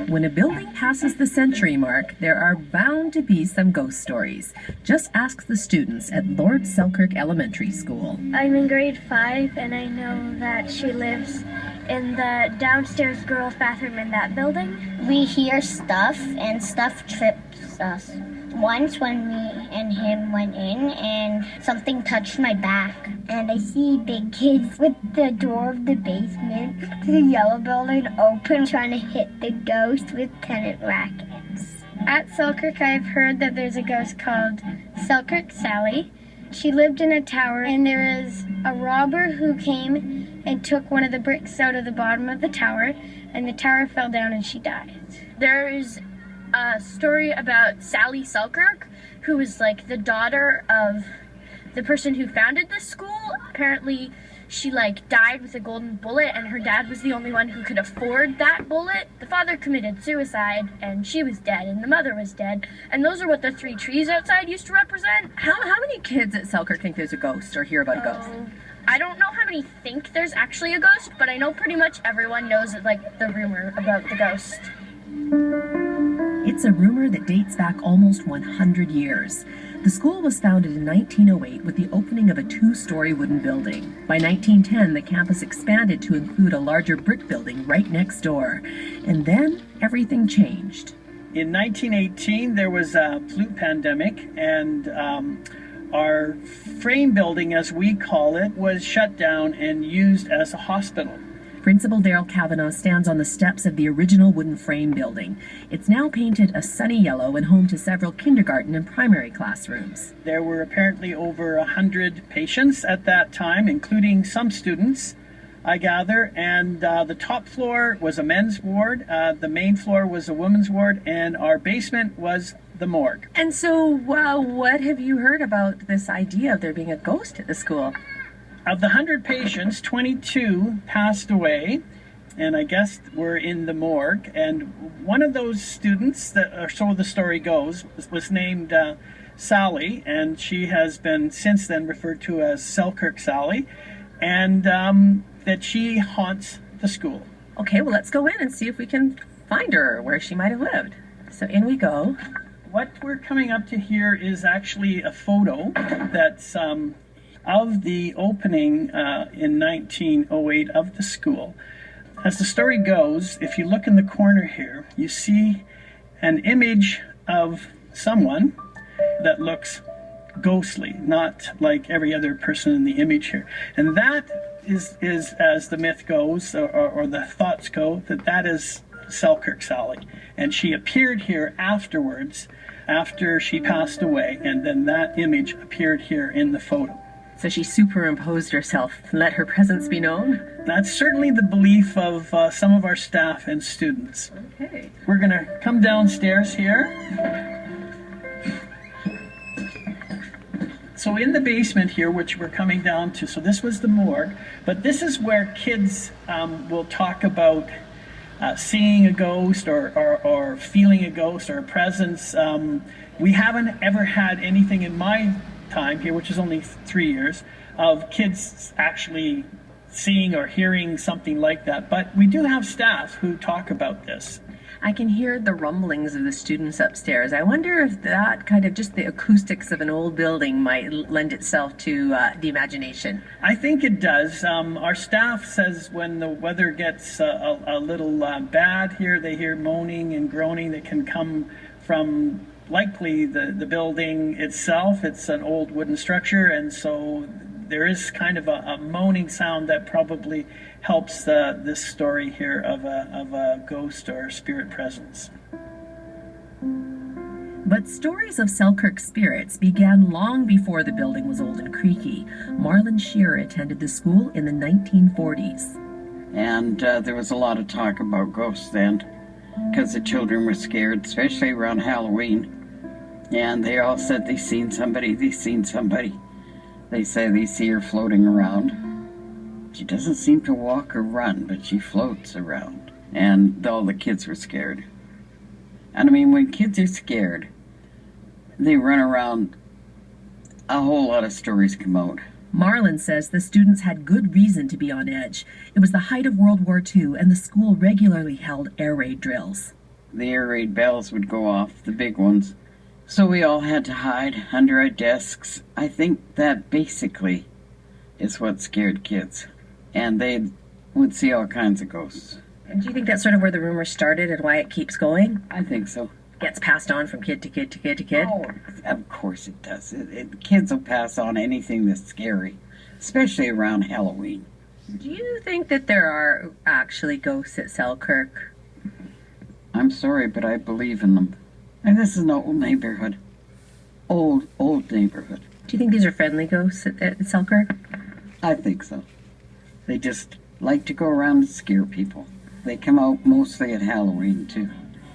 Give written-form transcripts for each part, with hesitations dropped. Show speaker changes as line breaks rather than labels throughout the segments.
When a building passes the century mark, there are bound to be some ghost stories. Just ask the students at Lord Selkirk Elementary School.
I'm in grade 5, and I know that she lives in the downstairs girls' bathroom in that building.
We hear stuff, and stuff trips us. Once when me and him went in and something touched my back, and I see big kids with the door of the basement, the yellow building open, trying to hit the ghost with tennis rackets.
At Selkirk, I've heard that there's a ghost called Selkirk Sally. She lived in a tower, and there is a robber who came and took one of the bricks out of the bottom of the tower, and the tower fell down and she died.
There's a story about Sally Selkirk, who was like the daughter of the person who founded this school. Apparently she died with a golden bullet, and her dad was the only one who could afford that bullet. The father committed suicide, and she was dead, and the mother was dead. And those are what the 3 trees outside used to represent.
How many kids at Selkirk think there's a ghost or hear about a ghost?
I don't know how many think there's actually a ghost, but I know pretty much everyone knows the rumor about the ghost.
It's a rumor that dates back almost 100 years. The school was founded in 1908 with the opening of a 2-story wooden building. By 1910, the campus expanded to include a larger brick building right next door. And then everything changed.
In 1918, there was a flu pandemic, and our frame building, as we call it, was shut down and used as a hospital.
Principal Daryl Cavanaugh stands on the steps of the original wooden frame building. It's now painted a sunny yellow and home to several kindergarten and primary classrooms.
There were apparently over 100 patients at that time, including some students, I gather, and the top floor was a men's ward, the main floor was a women's ward, and our basement was the morgue.
And so, what have you heard about this idea of there being a ghost at the school?
Of the 100 patients, 22 passed away, and I guess were in the morgue. And one of those students, or so the story goes, was named Sally, and she has been since then referred to as Selkirk Sally, and that she haunts the school.
Okay, well, let's go in and see if we can find her, where she might have lived. So in we go.
What we're coming up to here is actually a photo that's of the opening in 1908 of the school. As the story goes, if you look in the corner here, you see an image of someone that looks ghostly, not like every other person in the image here. And that is as the myth goes, or the thoughts go, that is Selkirk Sally. And she appeared here afterwards, after she passed away, and then that image appeared here in the photo.
So she superimposed herself and let her presence be known?
That's certainly the belief of some of our staff and students.
Okay.
We're going to come downstairs here. So in the basement here, which we're coming down to, so this was the morgue, but this is where kids will talk about seeing a ghost or feeling a ghost or a presence. We haven't ever had anything in my time here, which is only 3 years, of kids actually seeing or hearing something like that. But we do have staff who talk about this.
I can hear the rumblings of the students upstairs. I wonder if that kind of just the acoustics of an old building might lend itself to the imagination.
I think it does. Our staff says when the weather gets a little bad here, they hear moaning and groaning that can come from likely the building itself. It's an old wooden structure, and so there is kind of a moaning sound that probably helps this story here of a ghost or spirit presence.
But stories of Selkirk spirits began long before the building was old and creaky. Marlon Shearer attended the school in the 1940s.
And there was a lot of talk about ghosts then, because the children were scared, especially around Halloween. And they all said they seen somebody, they seen somebody. They say they see her floating around. She doesn't seem to walk or run, but she floats around. And all the kids were scared. And I mean, when kids are scared, they run around, a whole lot of stories come out.
Marlon says the students had good reason to be on edge. It was the height of World War II, and the school regularly held air raid drills.
the air raid bells would go off, the big ones. So we all had to hide under our desks. I think that basically is what scared kids. And they would see all kinds of ghosts.
Do you think that's sort of where the rumor started and why it keeps going?
I think so.
Gets passed on from kid to kid to kid to kid?
Oh, of course it does. Kids will pass on anything that's scary, especially around Halloween.
Do you think that there are actually ghosts at Selkirk?
I'm sorry, but I believe in them. And this is an old neighborhood. Old neighborhood.
Do you think these are friendly ghosts at Selkirk?
I think so. They just like to go around and scare people. They come out mostly at Halloween, too.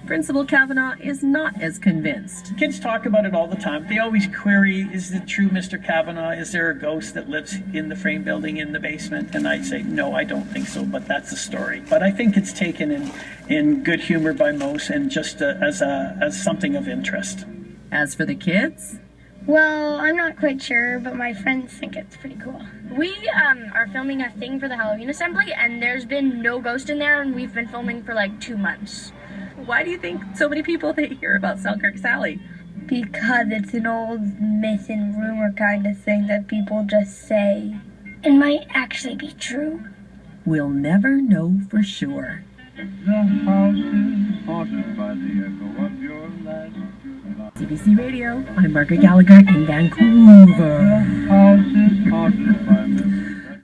Principal Kavanaugh is not as convinced.
Kids talk about it all the time. They always query, is it true, Mr. Kavanaugh? Is there a ghost that lives in the frame building in the basement? And I'd say, no, I don't think so, but that's the story. But I think it's taken in good humor by most and just as something of interest.
As for the kids?
Well, I'm not quite sure, but my friends think it's pretty cool.
We are filming a thing for the Halloween assembly, and there's been no ghost in there, and we've been filming for like 2 months.
Why do you think so many people hear about Selkirk Sally?
Because it's an old myth and rumor kind of thing that people just say. It might actually be true.
We'll never know for sure.
The house is haunted by the echo of your last goodbye.
CBC Radio, I'm Margaret Gallagher in Vancouver.
The house is haunted